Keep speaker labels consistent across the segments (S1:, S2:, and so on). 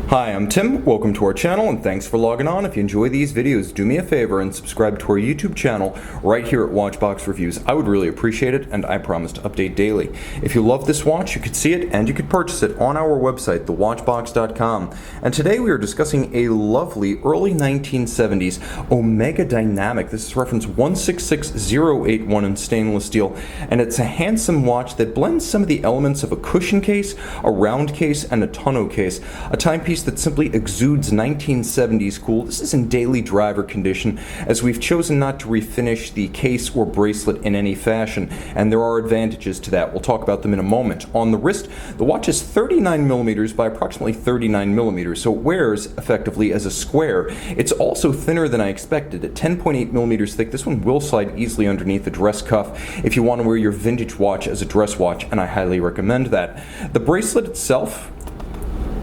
S1: Hi, I'm Tim. Welcome to our channel and thanks for logging on. If you enjoy these videos, do me a favor and subscribe to our YouTube channel right here at Watchbox Reviews. I would really appreciate it, and I promise to update daily. If you love this watch, you could see it and you could purchase it on our website, thewatchbox.com. And today we are discussing a lovely early 1970s Omega Dynamic. This is reference 166081 in stainless steel, and it's a handsome watch that blends some of the elements of a cushion case, a round case, and a tonneau case. A timepiece that simply exudes 1970s cool. This is in daily driver condition, as we've chosen not to refinish the case or bracelet in any fashion, and there are advantages to that. We'll talk about them in a moment. On the wrist, the watch is 39 millimeters by approximately 39 millimeters, so it wears effectively as a square. It's also thinner than I expected. At 10.8 millimeters thick, this one will slide easily underneath the dress cuff if you want to wear your vintage watch as a dress watch, and I highly recommend that. The bracelet itself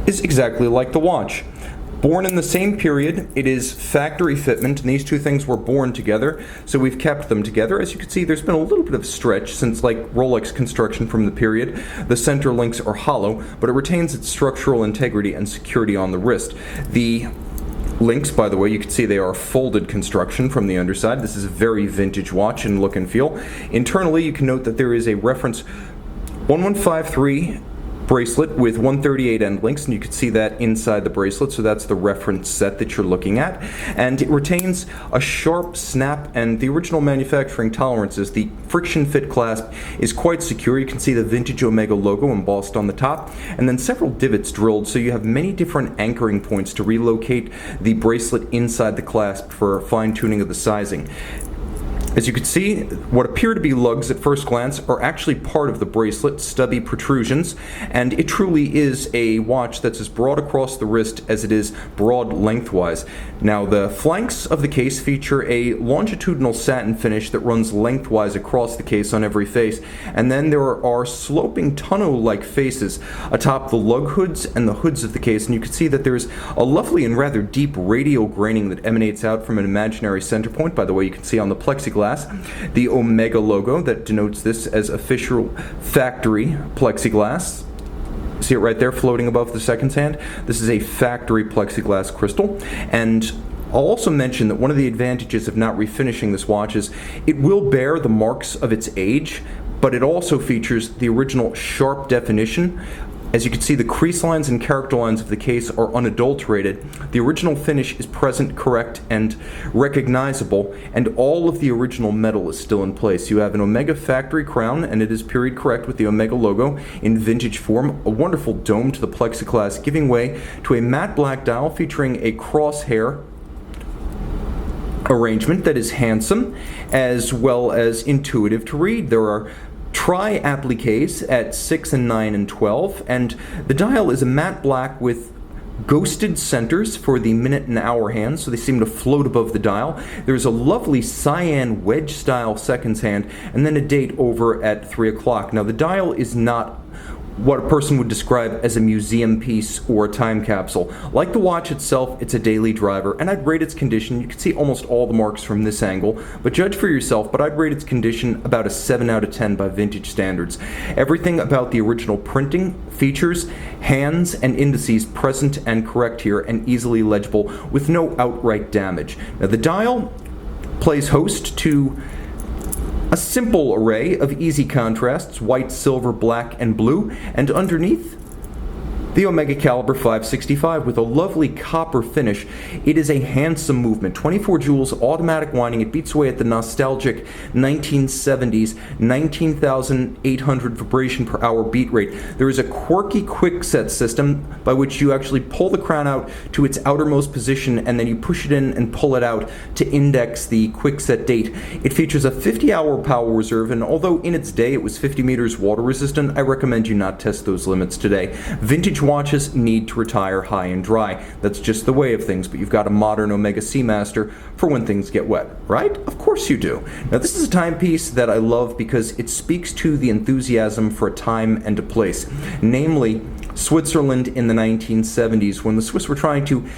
S1: is exactly like the watch. Born in the same period, it is factory fitment, and these two things were born together, so we've kept them together. As you can see, there's been a little bit of stretch since, like Rolex construction from the period. The center links are hollow, but it retains its structural integrity and security on the wrist. The links, by the way, you can see they are folded construction from the underside. This is a very vintage watch in look and feel. Internally, you can note that there is a reference 1153 bracelet with 138 end links, and you can see that inside the bracelet, so that's the reference set that you're looking at. And it retains a sharp snap and the original manufacturing tolerances. The friction fit clasp is quite secure. You can see the Vintage Omega logo embossed on the top, and then several divots drilled, so you have many different anchoring points to relocate the bracelet inside the clasp for fine-tuning of the sizing. As you can see, what appear to be lugs at first glance are actually part of the bracelet, stubby protrusions, and it truly is a watch that's as broad across the wrist as it is broad lengthwise. Now, the flanks of the case feature a longitudinal satin finish that runs lengthwise across the case on every face, and then there are sloping tonneau-like faces atop the lug hoods and the hoods of the case, and you can see that there's a lovely and rather deep radial graining that emanates out from an imaginary center point. By the way, you can see on the plexiglass the Omega logo that denotes this as official factory plexiglass. See it right there floating above the seconds hand? This is a factory plexiglass crystal. And I'll also mention that one of the advantages of not refinishing this watch is it will bear the marks of its age, but it also features the original sharp definition. As you can see, the crease lines and character lines of the case are unadulterated. The original finish is present, correct, and recognizable, and all of the original metal is still in place. You have an Omega factory crown, and it is period correct with the Omega logo in vintage form. A wonderful dome to the plexiglass, giving way to a matte black dial featuring a crosshair arrangement that is handsome as well as intuitive to read. There are tri-appliques at 6 and 9 and 12, and the dial is a matte black with ghosted centers for the minute and hour hands, so they seem to float above the dial. There's a lovely cyan wedge style seconds hand, and then a date over at 3 o'clock. Now, the dial is not what a person would describe as a museum piece or a time capsule. Like the watch itself, it's a daily driver, and I'd rate its condition. You can see almost all the marks from this angle, but judge for yourself, but I'd rate its condition about a 7 out of 10 by vintage standards. Everything about the original printing, features, hands, and indices present and correct here, and easily legible with no outright damage. Now, the dial plays host to a simple array of easy contrasts, white, silver, black, and blue, and underneath, the Omega Caliber 565 with a lovely copper finish. It is a handsome movement. 24 joules automatic winding. It beats away at the nostalgic 1970s 19,800 vibration per hour beat rate. There is a quirky quick set system by which you actually pull the crown out to its outermost position, and then you push it in and pull it out to index the quick set date. It features a 50-hour power reserve, and although in its day it was 50 meters water resistant, I recommend you not test those limits today. Vintage watches need to retire high and dry. That's just the way of things, but you've got a modern Omega Seamaster for when things get wet, right? Of course you do. Now, this is a timepiece that I love because it speaks to the enthusiasm for a time and a place, namely Switzerland in the 1970s, when the Swiss were trying to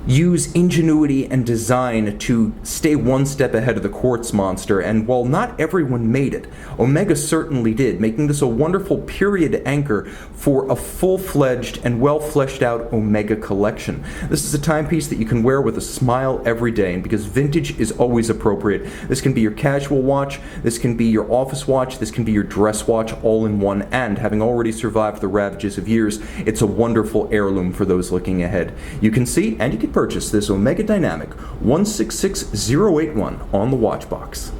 S1: use ingenuity and design to stay one step ahead of the quartz monster, and while not everyone made it, Omega certainly did, making this a wonderful period anchor for a full-fledged and well-fleshed-out Omega collection. This is a timepiece that you can wear with a smile every day, and because vintage is always appropriate, this can be your casual watch, this can be your office watch, this can be your dress watch, all in one, and having already survived the ravages of years, it's a wonderful heirloom for those looking ahead. You can see and you can purchase this Omega Dynamic 166081 on the watch box.